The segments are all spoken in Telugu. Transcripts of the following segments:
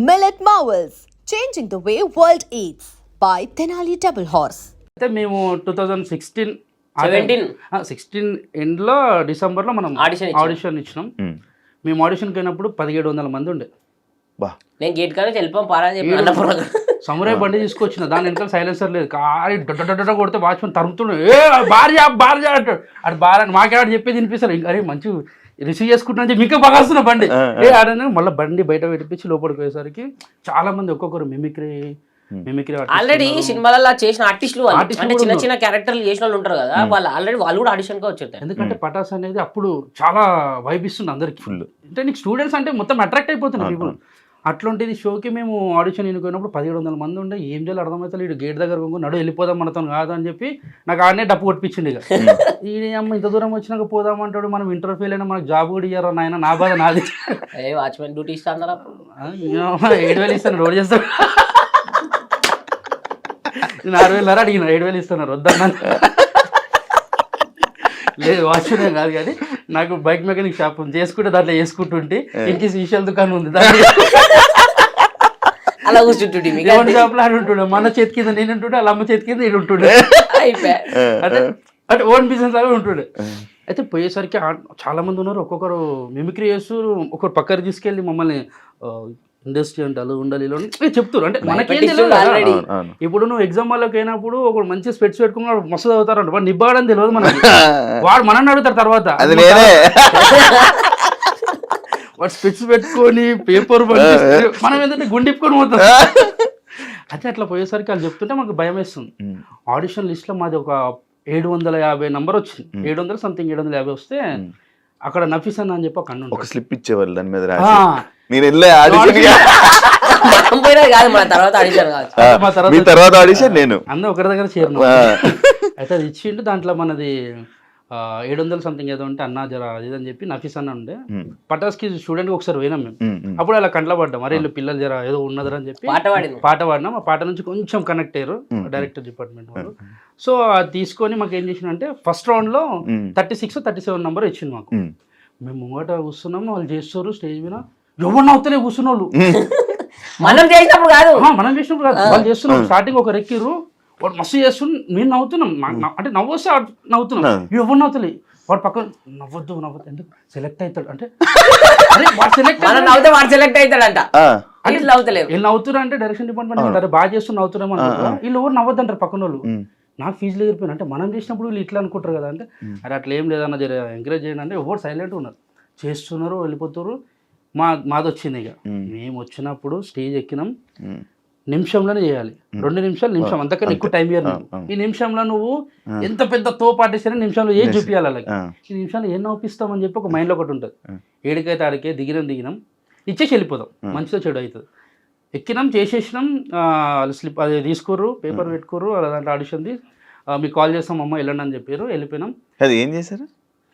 Millet Marvels, changing the way world eats by Tenali Double Horse. అయితే మేము 2016 17 ఎండ్లో డిసెంబర్లో మనం Audition ఇచ్చాం. ఆడిషన్ ఇచ్చినాం. మేము ఆడిషన్కి అయినప్పుడు 1700 మంది ఉండే. బా నేను గేట్ కానీ వెళ్ళిపోం పారా చెప్పి అన్నపూర్ణ సమురాయ్ బండి తీసుకొచ్చిన దాని వెనకాల సైలెన్సర్ లేదు, కారి డొడ్డ కొడితే వాచ్మెన్ తరుముతుండే, ఏ భార్య అంటాడు. అటు భార్య మాకేవాడు చెప్పేది వినిపిస్తారు. ఇంకా అరే మంచి రిసీవ్ చేసుకుంటున్నా మీకే బాగాస్తున్నా బండి ఏ ఆడనే. మళ్ళీ బండి బయట పెట్టించి లోపలికి పోయేసరికి చాలా మంది ఒక్కొక్కరు మిమిక్రీ ఆల్రెడీ సినిమాలలో చేసిన ఆర్టిస్టులు అంటే చిన్న చిన్న క్యారెక్టర్లు చేసిన వాళ్ళు ఉంటారు కదా, వాళ్ళు కూడా ఆడిషన్ గా వచ్చారు. ఎందుకంటే పటాస్ అనేది అప్పుడు చాలా వైబ్ ఇస్తుంది అందరికి. ఫుల్ అంటే నీకు స్టూడెంట్స్ అంటే మొత్తం అట్రాక్ట్ అయిపోతున్నారు పీపుల్. అట్లాంటిది షోకి మేము ఆడిషన్ ఎన్నుకున్నప్పుడు 1700 మంది ఉండే. ఏం చేయాలి అర్థమవుతుంది. ఇటు గేట్ దగ్గర నడు వెళ్ళిపోదాం మనతో కాదు అని చెప్పి నాకు ఆడనే డప్పు కొట్టించింది. ఇక ఈ అమ్మ ఇంత దూరం వచ్చినాక పోదామంటాడు, మనం ఇంటర్ ఫెయిల్ అయినా మనకు జాబ్ కూడా ఇయ్యారు నాయన, నా బాధ నాది. వాచ్మెన్ డ్యూటీ ఇస్తాను 7,000 ఇస్తాను, రోడ్ చేస్తాను. 6,000 అడిగిన 7,000 ఇస్తున్నారు వద్దన్నా. లేదు వాచ్మెన్ కాదు కానీ నాకు బైక్ మెకానిక్ షాప్ చేసుకుంటే దాంట్లో వేసుకుంటుంటే ఇంటికి విషయాల దుకాణం ఉంది, అలా కూర్చుంటుండే షాప్ లో ఉంటుండే. మన చేతి కింద నేను ఉంటుండే, వాళ్ళ అమ్మ చేతి కింద నేను ఉంటుండే. అంటే ఓన్ బిజినెస్ లాగా ఉంటుండే. అయితే పోయేసరికి చాలా మంది ఉన్నారు, ఒక్కొక్కరు మిమిక్రీ చేస్తూ ఒకరు పక్కన తీసుకెళ్ళి మమ్మల్ని ఇండస్ట్రీ అంటే అలా ఉండాలి ఇలా చెప్తారు. అంటే మనకేం తెలియదు. ఇప్పుడు నువ్వు ఎగ్జామ్ వాళ్ళకి అయినప్పుడు ఒక మంచి స్పెట్స్ పెట్టుకుని మస్తు చదువుతారంట, వాడు నిబ్బాడని తెలియదు మనకి. వాడు మనల్ని అడుగుతారు తర్వాత, వాడు స్పెట్స్ పెట్టుకొని పేపర్ మనం ఏంటంటే గుండిప్పుకొని పోతాం. అయితే అట్లా పోయేసరికి వాళ్ళు చెప్తుంటే మాకు భయం వేస్తుంది. ఆడిషన్ లిస్ట్ లో మాది ఒక 750 నంబర్ వచ్చింది. 700 సంథింగ్ 750 వస్తే అక్కడ నఫీస్ అని చెప్పి ఒక అన్న ఒక స్లిప్ ఇచ్చేవాళ్ళు దాని మీద తర్వాత ఆడిషన్ నేను అన్న ఒకరి దగ్గర చేరిన. అయితే అది ఇచ్చిండు. దాంట్లో మనది 700 సంథింగ్ ఏదో ఉంటే అన్న జర అది అని చెప్పి నఫీస్ అన్న ఉండే. పటాస్కి స్టూడెంట్ ఒకసారి పోయినాం మేము. అప్పుడు అలా కంట్లో పడ్డాం, అరే వీళ్ళు పిల్లలు జర ఏదో ఉన్నదని చెప్పి పాట పాడినాం. ఆ పాట నుంచి కొంచెం కనెక్ట్ అయ్యారు డైరెక్టర్ డిపార్ట్మెంట్ వాళ్ళు. సో అది తీసుకొని మాకు ఏం చేసిన అంటే ఫస్ట్ రౌండ్ లో 36, 37 నంబర్ ఇచ్చింది మాకు. మేము ముంగట కూర్చున్నాము, వాళ్ళు చేస్తారు స్టేజ్ మీద. ఎవరు అవుతలే కూర్చున్న వాళ్ళు, మనం చేసినప్పుడు కాదు వాళ్ళు చేస్తున్నాం. స్టార్టింగ్ ఒక రెక్కిర్రు, వాడు మస్తు చేస్తున్నాం, నేను నవ్వుతున్నాం. అంటే నవ్వు వస్తే నవ్వుతున్నాం, ఎవరు నవ్వుతలే. వాడు పక్కన నవ్వద్దు ఎందుకు సెలెక్ట్ అవుతాడు అంటే సెలెక్ట్ అవుతాడంట. వీళ్ళు నవ్వుతున్నారు అంటే డైరెక్షన్ డిపార్ట్మెంట్ అరే బాగా చేస్తున్నా నవ్వుతున్నాం అనుకుంటారు. వీళ్ళు ఎవరు నవ్వద్దు అంటారు పక్కన వాళ్ళు. నాకు ఫీజులు ఎగిరిపోయినా అంటే మనం చేసినప్పుడు వీళ్ళు ఇట్లా అనుకుంటారు కదా. అంటే అరే అట్లా ఏం లేదన్న జర ఎంకరేజ్ చేయండి అంటే ఎవరు సైలెంట్ ఉన్నారు, చేస్తున్నారు, వెళ్ళిపోతారు. మాది వచ్చింది. ఇక మేము వచ్చినప్పుడు స్టేజ్ ఎక్కినాం, నిమిషంలోనే చేయాలి. 2 నిమిషం అంతకన్నా ఎక్కువ టైం ఇయ్యారు. ఈ నిమిషంలో నువ్వు ఎంత పెద్ద తోపాటేసినా నిమిషంలో ఏం చూపించాలి అలాగే. ఈ నిమిషంలో ఏం నవ్విస్తామని చెప్పి ఒక మైండ్లో ఒకటి ఉంటుంది. ఏడికైతే ఆడికే దిగినాం ఇచ్చేసి వెళ్ళిపోదాం, మంచిగా చెడు అవుతుంది. ఎక్కినాం, చేసేసినాం, స్లిప్ అది తీసుకుర్రు, పేపర్ పెట్టుకుర్రు, అలా దాంట్లో ఆడిషన్ది మీకు కాల్ చేస్తాం అమ్మ వెళ్ళండి అని చెప్పారు. వెళ్ళిపోయినాం. అది ఏం చేశారు,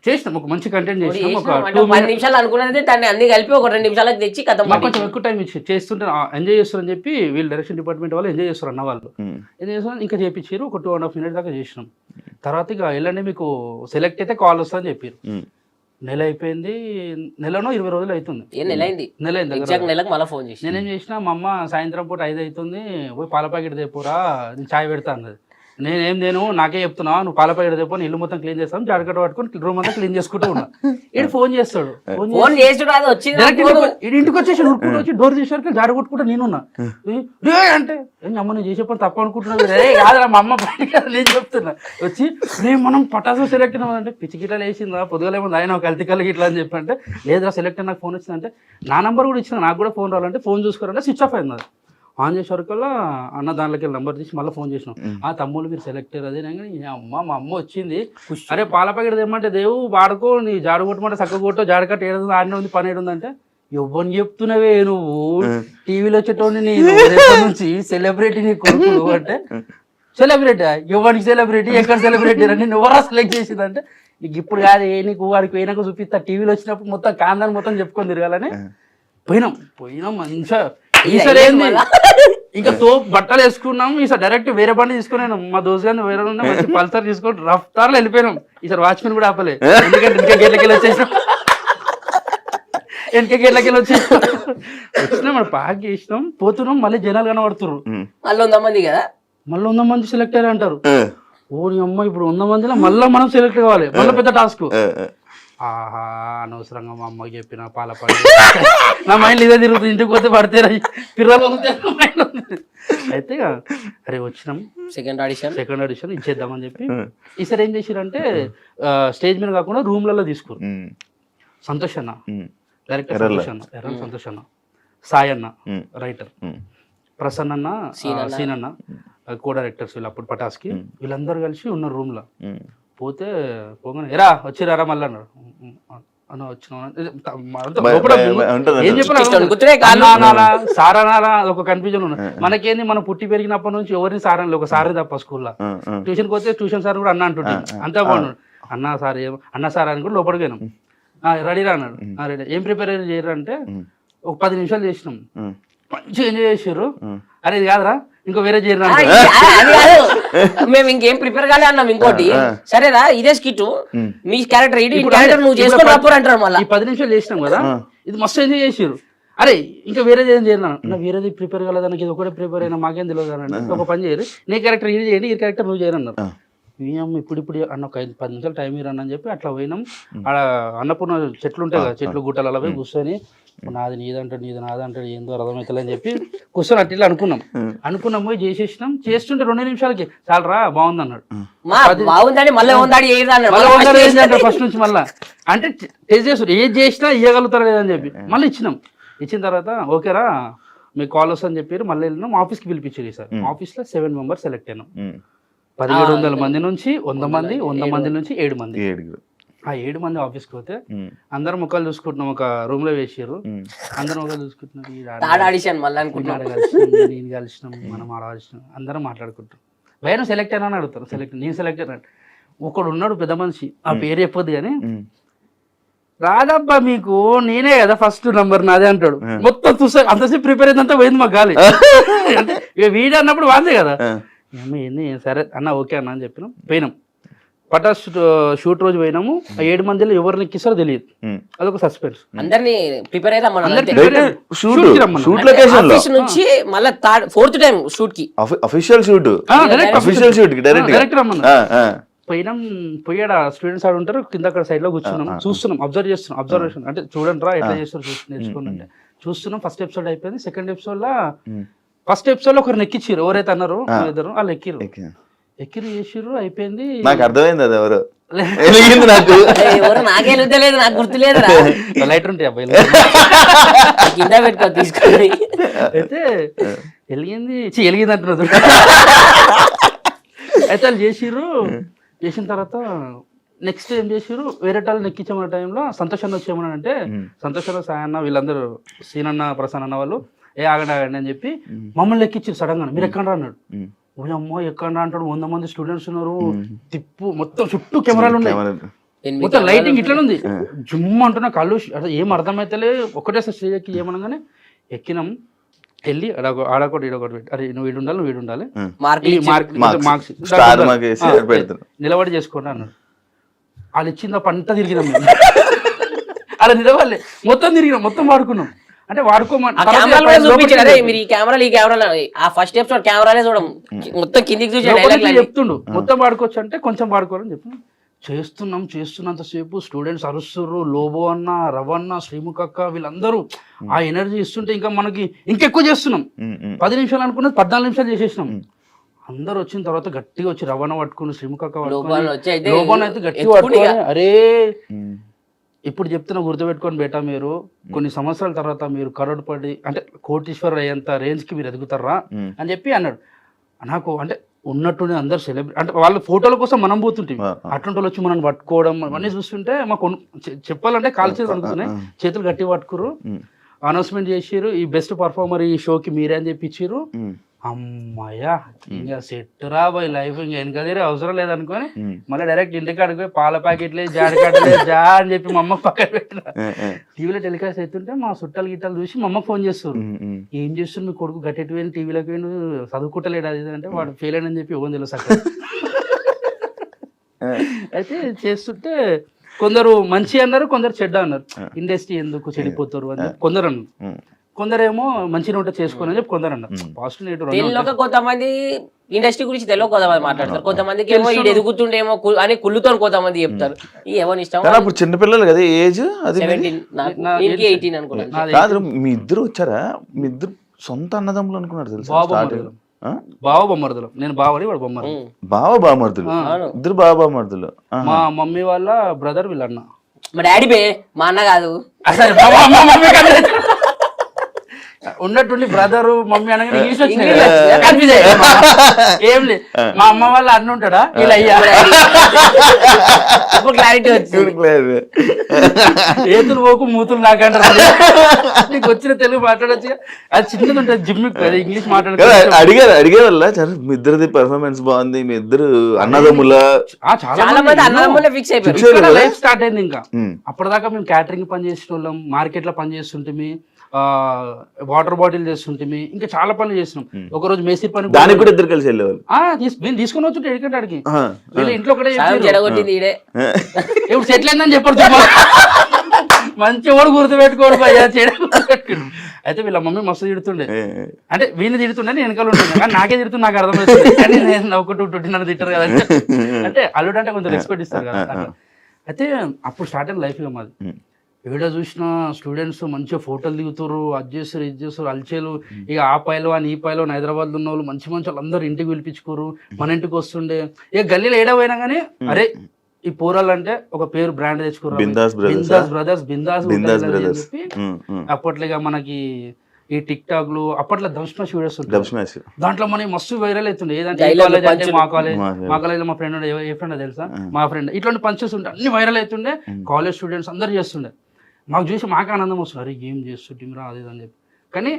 చేసినాం ఒక మంచి కంటెంట్ చేసినాం. ఒక 10 నిమిషాలు అనుకున్నది దాన్ని అన్ని కలిపి ఒక 2 నిమిషాలకు తెచ్చి కొంచెం ఎక్కువ టైం ఇచ్చి చేస్తుంటే ఎంజాయ్ చేస్తారని చెప్పి వీళ్ళు డైరెక్షన్ డిపార్ట్మెంట్ వాళ్ళు ఎంజాయ్ చేస్తారు అన్న వాళ్ళు. ఎంజాయ్ చేస్తారు, ఇంకా చేయించారు. ఒక 2.5 minutes దాకా చేసినాం. తర్వాత ఇక వెళ్ళండి మీకు సెలెక్ట్ అయితే కాల్ వస్తుందని చెప్పారు. నెల అయిపోయింది, నెలలో 20 రోజులు అవుతుంది. నెల అయింది. నేనేం చేసిన, మా అమ్మ సాయంత్రం పూట 5 అవుతుంది, పోయి పాల ప్యాకెట్ తెపోరా, నేను చాయ్ పెడతా అన్నది. నేను నాకే చెప్తున్నా, నువ్వు పాల ప్యాకెట్ తెపో, ఇల్లు మొత్తం క్లీన్ చేస్తాను, జాడకట్ట పట్టుకొని రూమ్ అంతా క్లీన్ చేసుకుంటూ ఉన్నా. ఇటు ఫోన్ చేస్తాడు, ఇంటికి వచ్చేసి ఉరుకుంటూ వచ్చి డోర్ చేసేసరికి జాడ కొట్టుకుంటా నేనున్నా. అంటే అమ్మ నేను చేసే పని తప్ప అనుకుంటున్నాను కాదు, మా అమ్మ నేను చెప్తున్నా. వచ్చి నేను మనం పటాసు సెలెక్ట్ అయినామంటే పిచ్చి గిట్లా వేసిందా, పొద్దుగలేమో ఆయన ఒక హెల్త్ కల్లి ఇట్లా అని చెప్పంటే, లేదురా సెలెక్ట్ నాకు ఫోన్ వచ్చిందంటే నా నెంబర్ కూడా ఇచ్చిన, నాకు కూడా ఫోన్ రావాలంటే ఫోన్ చూసుకోవాలంటే స్విచ్ ఆఫ్ అయింది. అది ఆన్ చేసేవరకల్లా అన్న దాంట్లోకి నెంబర్ తీసి మళ్ళీ ఫోన్ చేసినాం. ఆ తమ్ముళ్ళు మీరు సెలెక్ట్ అయ్యారు. అదే అమ్మ మా అమ్మ వచ్చింది, అరే పాల ప్యాకెట్ తెమ్మంటే దేవు వాడుకో, నీ జాడు కొట్టమంటే చక్క కొట్టో, జాడకట్ట 7 ఆడనే ఉంది, 12 ఉందంటే ఎవరిని చెప్తున్నావే నువ్వు, టీవీలో వచ్చేటోని నేను నుంచి సెలబ్రిటీ నీ కొడుకు అంటే. సెలబ్రిటీ ఎవరికి సెలబ్రిటీ, ఎక్కడ సెలబ్రిటీ అని ఎవరా సెలెక్ట్ చేసిందంటే, నీకు ఇప్పుడు కాదు నీకు వాడికి పోయినాక చూపిస్తా, టీవీలో వచ్చినప్పుడు మొత్తం కాందాన్ని మొత్తం చెప్పుకొని తిరగాలని పోయినాం మంచిగా. ఈసారి ఏంది ఇంకా బట్టలు వేసుకున్నాం. ఈసారి డైరెక్ట్ వేరే బండి తీసుకున్నాను, మా దోస్తు గారిని వేరే మంచి పల్సర్ తీసుకొని రఫ్తార్లో వెళ్ళిపోయినాం. ఈసారి వాచ్మెన్ కూడా ఆపలే, ఎందుకంటే ఇంకా గేట్లకి వచ్చేసాం. వెనక గేట్లకెళ్ళి వచ్చినాం మన పార్క్ చేసినాం పోతున్నాం, మళ్ళీ జనాలు కనబడుతున్నారు. మళ్ళీ 100 మంది కదా, మళ్ళీ 100 మంది సెలెక్ట్ అయ్యారు అంటారు. ఓ నీ అమ్మ ఇప్పుడు 100 మందిలో మళ్ళీ మనం సెలెక్ట్ కావాలి, మళ్ళీ పెద్ద టాస్క్. ఆహా అనవసరంగా మా అమ్మకి చెప్పిన పాల పడి నా మైండ్ ఇదే తిరుగుతుంది, ఇంటికి పోతే పడితే పిల్లలు అయితే అరే వచ్చినాం సెకండ్ ఆడిషన్ ఇచ్చేద్దామని చెప్పి ఈసారి ఏం చేసిరంటే స్టేజ్ మీద కాకుండా రూమ్లలో తీసుకోరు. సంతోష్ అన్న డైరెక్టర్, సంతోష్ అన్న, సాయి అన్న రైటర్, ప్రసన్న అన్న, సీన్ అన్న కో డైరెక్టర్స్ వీళ్ళు అప్పుడు పటాస్కి, వీళ్ళందరూ కలిసి ఉన్నారు రూమ్ లో. పోతే పోగానే ఎరా వచ్చిరారా మళ్ళీ అన్నారు. అన్న వచ్చిన ఏం చెప్పాలి సారనాలా ఒక కన్ఫ్యూజన్ ఉన్నది మనకేంది. మనం పుట్టి పెరిగినప్పటి నుంచి ఎవరిని సారని ఒక సారే తప్ప స్కూల్లో. ట్యూషన్కి పోతే ట్యూషన్ సార్ కూడా అన్న అంటుంటే అంతా బాగున్నాడు. అన్న సార్ అన్న సార్ అని కూడా లోపలికి పోయినాం. రెడీరా అన్నాడు. రెడీ. ఏం ప్రిపేర్ చేయరు అంటే ఒక 10 నిమిషాలు చేసినాం, మంచిగా ఎంజాయ్ చేసారు. అరే ఇది కాదురా ఇంకో వేరే చేయరు, మేము ఇంకేం ప్రిపేర్ కాలే అన్నాం. ఇంకోటి సరేరా ఇదే స్కిట్ మీ క్యారెక్టర్ నువ్వు చేసుకొని రాపోరు అంటారు. మళ్ళీ 10 నిమిషాలు చేసినాం కదా, ఇది మస్తు ఎంజాయ్ చేసారు. అరే ఇంకా వేరేది ఏం చేయరు నా వేరేది ప్రిపేర్ కాలేదానికి ఇది ఒకటే ప్రిపేర్ అయినా మాకేం తెలియదు అని ఒక పని చేయరు, నీ క్యారెక్టర్ ఇది చేయండి ఈ క్యారెక్టర్ నువ్వు చేయరు అన్నారు. ఇప్పుడు అన్న ఒక 10 నిమిషాలు టైం ఇరని అని చెప్పి అట్లా పోయినాం. ఆడ అన్నపూర్ణ చెట్లు ఉంటాయి కదా, చెట్లు గుట్టలు అలా పోయి కూర్చొని నాది నీదంటాడు నీది నాదంటాడు ఏందో అర్థమవుతుంది అని చెప్పి కూర్చొని అట్లా అనుకున్నాం పోయి చేసేసినాం. చేస్తుంటే 2 నిమిషాలకి చాలరా బాగుంది అన్నాడు. ఫస్ట్ నుంచి మళ్ళీ అంటే టేస్ట్ చేస్తారు ఏది చేసినా ఇవ్వగలుగుతారా లేదని చెప్పి మళ్ళీ ఇచ్చినాం. ఇచ్చిన తర్వాత ఓకేరా మీకు కాల్ వస్తుందని చెప్పారు. మళ్ళీ వెళ్ళినాం ఆఫీస్కి పిలిపించారు. సార్ ఆఫీస్లో 7 మెంబర్స్ సెలెక్ట్ అయినాం. 1700 మంది నుంచి 100 మంది 100 మంది నుంచి 7 మంది. ఆ 7 మంది ఆఫీస్కి పోతే అందరం ముఖాలు చూసుకుంటున్నాం. ఒక రూమ్ లో వేసారు, అందరం ముఖాలు చూసుకుంటున్నాం. నేను కలిసినాం, మనం ఆడవలసినాం, అందరం మాట్లాడుకుంటాం. భయం సెలెక్ట్ అయినా అని అడుగుతారు. నేను సెలెక్ట్ అయినా. ఒకడు ఉన్నాడు పెద్ద మనిషి, ఆ పేరు చెప్పొద్దు కానీ, రాదబ్బా మీకు నేనే కదా ఫస్ట్ నంబర్ నాదే అంటాడు. మొత్తం చూసా అంతసేపు ప్రిపేర్ అయిందంతా పోయింది మాకు గాలి. అంటే ఇక వీడు అన్నప్పుడు వాందే కదా. ఏంది సరే అన్న ఓకే అన్న అని చెప్పినాం. పోయినాం పటాస్ షూట్ రోజు పోయినాము. ఆ 7 మందిలో ఎవరిని ఎక్కిస్తారో తెలియదు, అదొక సస్పెన్స్. అందరినీ ప్రిపేర్ అయితే నుంచి మళ్ళీ 4th టైం షూట్ కి అఫీషియల్ షూట్ డైరెక్ట్ పోయినాం. పోయాడు స్టూడెంట్స్ ఆడు ఉంటారు కింద అక్కడ సైడ్ లో కూర్చున్నాం, చూస్తున్నాం, అబ్జర్వేషన్ అంటే చూడండి రా ఎట్లా చేస్తారు నేర్చుకోండి అంటే చూస్తున్నాం. ఫస్ట్ ఎపిసోడ్ అయిపోయింది. సెకండ్ ఎపిసోడ్ లో ఫస్ట్ ఎపిసోడ్ లో ఒకరిని ఎక్కించారు. ఎవరైతే అన్నారో ఇద్దరు వాళ్ళు ఎక్కిరు చేసిర్రు, అయిపోయింది. నాకు అర్థమైంది అది ఎవరు నాకే లేదు, నాకు గుర్తులేదు. లైటర్ ఉంటాయి అబ్బాయి కింద పెట్టుకో తీసుకొని. అయితే వెలిగింది అంటున్నారు. అయితే వాళ్ళు చేసిన తర్వాత నెక్స్ట్ ఏం చేసిర్రు, వేరే వాళ్ళని ఎక్కించమన్న టైంలో సంతోష్ అన్న వచ్చేమన్నా అంటే సంతోష్ అన్న సాయి అన్న వీళ్ళందరూ సీన్ అన్న ప్రసన్న అన్న వాళ్ళు ఆగండి అని చెప్పి మమ్మల్ని ఎక్కించారు. సడన్ గా మీరు ఎక్కడ అన్నాడు. అమ్మో ఎక్కడ అంటాడు, 100 మంది స్టూడెంట్స్ ఉన్నారు, తిప్పు మొత్తం చుట్టూ కెమెరాలు ఉన్నాయి, మొత్తం లైటింగ్ ఇట్లా ఉంది. జుమ్ అంటున్నా కళ్ళు ఏం అర్థమైతలే. ఒకటే స్టేజ్ ఎక్కి ఏమనగానే ఎక్కినాం. వెళ్ళి ఆడొకటి ఈడొకటి పెట్టి అరే నువ్వు వీడు ఉండాలి మార్క్స్ నిలబడి చేసుకోండి అన్నాడు. వాళ్ళు ఇచ్చింది పంట తిరిగినాం మేము. అలా నిలబడలే, మొత్తం తిరిగినాం, మొత్తం వాడుకున్నాం. అంటే వాడుకోమని ఫస్ట్ ఎపిసోడ్ కెమెరాలే చూడం మొత్తం కిందికి చూసి చెప్తుండు మొత్తం వాడుకోవచ్చు అంటే కొంచెం వాడుకోవాలని చెప్పి చేస్తున్నంతసేపు స్టూడెంట్స్ అరుస్తుర్రు. లోబో అన్న, రవన్న, శ్రీముఖ అక్క వీళ్ళందరూ ఆ ఎనర్జీ ఇస్తుంటే ఇంకా మనకి ఇంకెక్కువ చేస్తున్నాం. 10 నిమిషాలు అనుకున్నది 14 నిమిషాలు చేసేసినాం. అందరు వచ్చిన తర్వాత గట్టిగా వచ్చి రవణ పట్టుకుని శ్రీముఖ అక్క లోబోన్ అయితే గట్టిగా పట్టుకొని అరే ఇప్పుడు చెప్తున్నా గుర్తుపెట్టుకొని బేటా, మీరు కొన్ని సంవత్సరాల తర్వాత మీరు కరోడ్పడి అంటే కోటీశ్వరుడు అయ్యేంత రేంజ్ కి మీరు ఎదుగుతారా అని చెప్పి అన్నాడు. నాకు అంటే ఉన్నట్టుండి అందరు సెలబ్రేట్ అంటే వాళ్ళ ఫోటోల కోసం మనం పోతుంటే అటువంటి వాళ్ళు వచ్చి మనం పట్టుకోవడం అవన్నీ చూస్తుంటే మాకు చెప్పాలంటే కాలు చేతులు అనుకున్నాయి, చేతులు గట్టి పట్టుకురు. అనౌన్స్మెంట్ చేసిర్రు, ఈ బెస్ట్ పర్ఫార్మర్ ఈ షోకి మీరే అని చెప్పి ఇచ్చిర్రు. అమ్మాయ్యా ఇంకా సెట్ రాబోయే లైఫ్ ఇంకా వెనకదేరే అవసరం లేదనుకొని మళ్ళీ డైరెక్ట్ ఇంటికి అడిగిపోయి పాల ప్యాకెట్లే జాడకట్టలే జా అని చెప్పి మా అమ్మ పక్కన పెట్టిన. టీవీలో టెలికాస్ట్ అవుతుంటే మా చుట్టాలు గిట్టాలు చూసి మా అమ్మకి ఫోన్ చేస్తారు. ఏం చేస్తుంది మీ కొడుకు గట్టెట్టు పోయిన టీవీలోకి పోయిన చదువుకుంటలేడు అది అంటే వాడు ఫెయిల్ అని చెప్పి ఓన్ తెలుసు అక్కడ. అయితే చేస్తుంటే కొందరు మంచి అన్నారు, కొందరు చెడ్డ అన్నారు. ఇండస్ట్రీ ఎందుకు చెడిపోతారు అని చెప్పి కొందరు అన్నారు. కొందరేమో మంచిగా ఉంటే చేసుకోని అని చెప్పి కొందరు అన్నారు. పాజిటివ్ నెగిటివ్ తెలియక కొంతమంది ఇండస్ట్రీ గురించి తెలియక కొంతమంది మాట్లాడతారు, కొంతమందికి ఏమో ఇది ఎదుగుతుండేమో అని కుళ్ళుతో కొంతమంది చెప్తారు. ఈ ఎవరి ఇష్టం. కానీ అప్పుడు చిన్నపిల్లలు కదా ఏజ్ అది 17, నాకు 18 అనుకున్నాను. కాదు. మీ ఇద్దరు వచ్చారా? మీ ఇద్దరు సొంత అన్నదమ్ములు అనుకున్నారు తెలుసా? బావ బొమ్మర్దులు. నేను బావని వాడు బొమ్మరు. బావ బామర్దులు, ఇద్దరు బావ బామర్దులు. మా మమ్మీ వాళ్ళ బ్రదర్ వీళ్ళ అన్న. మా డాడీ బే, మా అన్న కాదు. అసలు ఉన్నట్టుండి బ్రదర్ మమ్మీ అనగానే ఇంగ్లీష్ వచ్చింది. ఏం లేదు, మా అమ్మ వాళ్ళ అన్న ఉంటాడా ఇలా అయ్యా క్లారిటీ వచ్చింది. ఏతులు పోకు మూతులు నాకంటారు. నీకు వచ్చిన తెలుగు మాట్లాడచ్చు. అది చిన్నది ఉంటుంది, జిమ్ ఇంగ్లీష్ మాట్లాడచ్చు. అడిగేవాళ్ళ మీ ఇద్దరిది పెర్ఫార్మెన్స్ బాగుంది, మీ ఇద్దరు అన్నదమ్ముల చాలా మంది అన్నదమ్ములే ఫిక్స్ అయిపోయారు. లైఫ్ స్టార్ట్ అయింది. ఇంకా అప్పటిదాకా మేము క్యాటరింగ్ పని చేసిన వాళ్ళం, మార్కెట్ లో పని చేస్తుంటే, వాటర్ బాటిల్ చేస్తుంటే, ఇంకా చాలా పనులు చేసినాం. ఒక రోజు మేస్త్రి పని దానికి కూడా ఇద్దరు కలిసి వెళ్ళేవాళ్ళు. నేను తీసుకొని వచ్చి ఎడికంటే అడిగి ఇంట్లో ఒకటే జరగొట్టింది ఈడే. ఇప్పుడు సెటిల్ అయిందని చెప్పారు. మంచి వాడు గుర్తు పెట్టుకోడు భయ్యా, చేయడం. అయితే వీళ్ళ మమ్మీ మస్తు తిడుతుండే. అంటే వీళ్ళు తిడుతుండే, నేను వెనకాల ఉంటుండే. కానీ నాకే తిడుతుంది, నాకు అర్థమవుతుంది. కానీ నేను ఒకటి నన్ను తిట్టారు కదా. అంటే అల్లుడు అంటే కొంచెం రెస్పెక్ట్ ఇస్తారు కదా. అయితే అప్పుడు స్టార్ట్ అయిన లైఫ్ మాది. ఏడా చూసిన స్టూడెంట్స్ మంచిగా ఫోటోలు దిగుతారు, అది చేస్తారు, ఇది చేస్తారు, అల్చేలు. ఇక ఆ పైలో అని ఈ పైలో హైదరాబాద్లో ఉన్న వాళ్ళు మంచి మంచి వాళ్ళందరూ ఇంటికి పిలిపించుకోరు, మన ఇంటికి వస్తుండే. ఇక గల్లీలో ఏడా పోయినా కానీ అరే ఈ పోరాలు అంటే ఒక పేరు బ్రాండ్ తెచ్చుకోరు, బిందాస్ బ్రదర్స్, బిందాస్ చెప్పి. అప్పట్లో ఇక మనకి ఈ టిక్ టాక్ లు అప్పట్లో దంస్మాష్ వీడియోస్ ఉంటాయి. దాంట్లో మనకి మస్తు వైరల్ అవుతుండే. ఏదంటే మా కాలేజ్ మా ఫ్రెండ్ ఏ ఫ్రెండ్ తెలుసా, మా ఫ్రెండ్ ఇట్లాంటి పంచెస్ ఉంటే అన్ని వైరల్ అవుతుండే. కాలేజ్ స్టూడెంట్స్ అందరు చేస్తుండే. మాకు చూసి మాకు ఆనందం వస్తుంది, అరే ఏం చేస్తుంటీరా అది అని చెప్పి. కానీ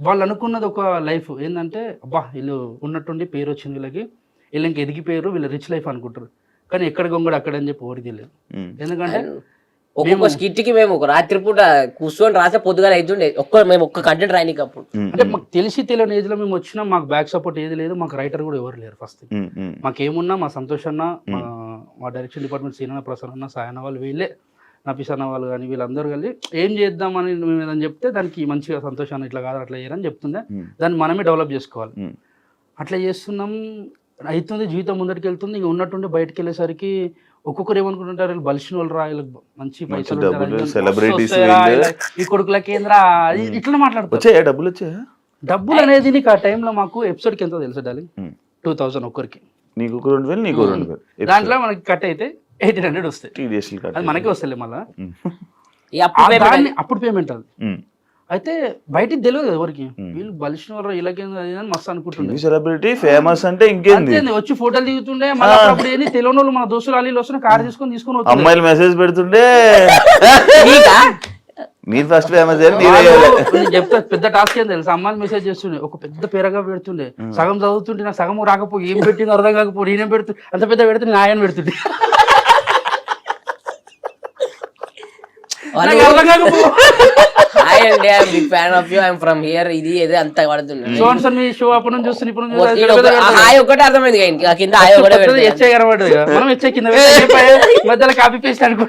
వాళ్ళు అనుకున్నది ఒక లైఫ్ ఏంటంటే, అబ్బా వీళ్ళు ఉన్నట్టుండి పేరు వచ్చింది వీళ్ళకి, వీళ్ళు ఇంకా ఎదిగిపోయారు, వీళ్ళు రిచ్ లైఫ్ అనుకుంటారు. కానీ ఎక్కడ గొంగడు అక్కడ అని చెప్పి ఎవరికి తెలియదు. ఎందుకంటే ఒక్కొక్క స్కిట్ కి మేము ఒక రాత్రి పూట కూర్చొని రాసే పొద్దుగా అవుతుండే. మేము ఒక్క కంటెంట్ రాయనికి అప్పుడు. అంటే మాకు తెలియని ఏజ్ లో మేము వచ్చినా మాకు బ్యాక్ సపోర్ట్ ఏది లేదు, మాకు రైటర్ కూడా ఎవరు లేరు. ఫస్ట్ మాకేమున్నా మా సంతోష్ అన్న, మా డైరెక్షన్ డిపార్ట్మెంట్ సీనన్న, ప్రసన్న అన్న, సాయన్న వాళ్ళు, వీళ్ళే నఫీస్ అన్న వాళ్ళు కానీ వీళ్ళందరూ కలిసి ఏం చేద్దామని మేము ఏదని చెప్తే దానికి మంచిగా సంతోషాన్ని ఇట్లా కాదు అట్లా చేయరని చెప్తుండే. దాన్ని మనమే డెవలప్ చేసుకోవాలి. అట్లా చేస్తున్నాం, అవుతుంది, జీవితం ముందరికి వెళ్తుంది. ఇంకా ఉన్నట్టుండి బయటకు వెళ్ళేసరికి ఒక్కొక్కరు ఏమనుకుంటుంటారు, వీళ్ళు బలిసిన వాళ్ళు రా, వీళ్ళకి మంచి పైసలు, ఈ కొడుకులకి ఏంద్రా ఇట్లా మాట్లాడుతారు. డబ్బులు అనేది నీకు ఆ టైంలో మాకు ఎపిసోడ్కి ఎంతో తెలుసు డార్లింగ్, 2000 ఒక్కరికి. దాంట్లో మనకి కట్ అయితే 1800 వస్తాయి. అది మనకే వస్తాయి మళ్ళీ. అప్పుడు పేమెంట్ అది. అయితే బయటికి తెలియదు ఎవరికి, వీళ్ళు బలిసిన వాళ్ళు ఇలాగేంది మస్తు అనుకుంటుండే. సెలబ్రిటీ ఫేమస్ అంటే ఇంకేంది, వచ్చి ఫోటోలు దిగుతుండే. మళ్ళీ అప్పుడు ఏంది తెలియని వాళ్ళు మన దోస్తులు అల్లీలు వస్తున్న కార్ తీసుకొని అమ్మాయిలు మెసేజ్ పెడుతుండే, మీరు ఫస్ట్ ఫేమస్ చెప్తా. పెద్ద టాస్క్ ఏం తెలుసు, అమ్మాయిలు మెసేజ్ చేస్తుండే, ఒక పెద్ద పేరగా పెడుతుండే. సగం చదువుతుంటే నాకు సగం రాకపోయి ఏం పెట్టింది అర్థం కాకపోయి నేనేం పెడుతుంది, అంత పెద్ద పెడితే నేను ఆయన పెడుతుండే. హాయ్ అండి, I'm big fan of you, I'm from here, ఇది ఏదో అంత పడుతుంది. మీ షో అప్పుడు నుంచి చూస్తే ఇప్పుడు హాయ్ ఒకటే అర్థమైంది కింద హాయ్ ఒకటే మనం కింద మధ్యలో కాపీ పేస్ట్ అనుకో.